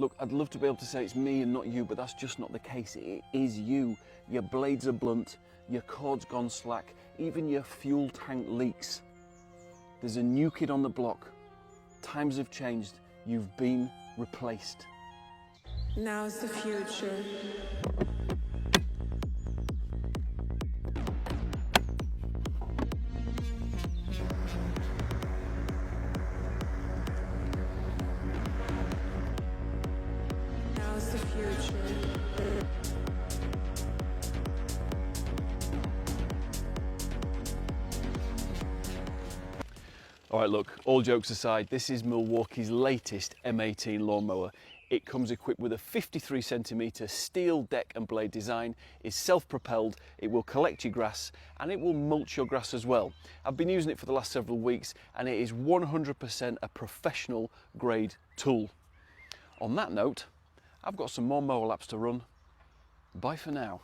Look, I'd love to be able to say it's me and not you, but that's just not the case. It is you. Your blades are blunt, your cord's gone slack, even your fuel tank leaks. There's a new kid on the block. Times have changed. You've been replaced. Now's the future. Now's the future. All right, look, all jokes aside, this is Milwaukee's latest M18 Lawn Mower. It comes equipped with a 53cm steel deck and blade design, is self-propelled, it will collect your grass and it will mulch your grass as well. I've been using it for the last several weeks and it is 100% a professional grade tool. On that note, I've got some more mower laps to run. Bye for now.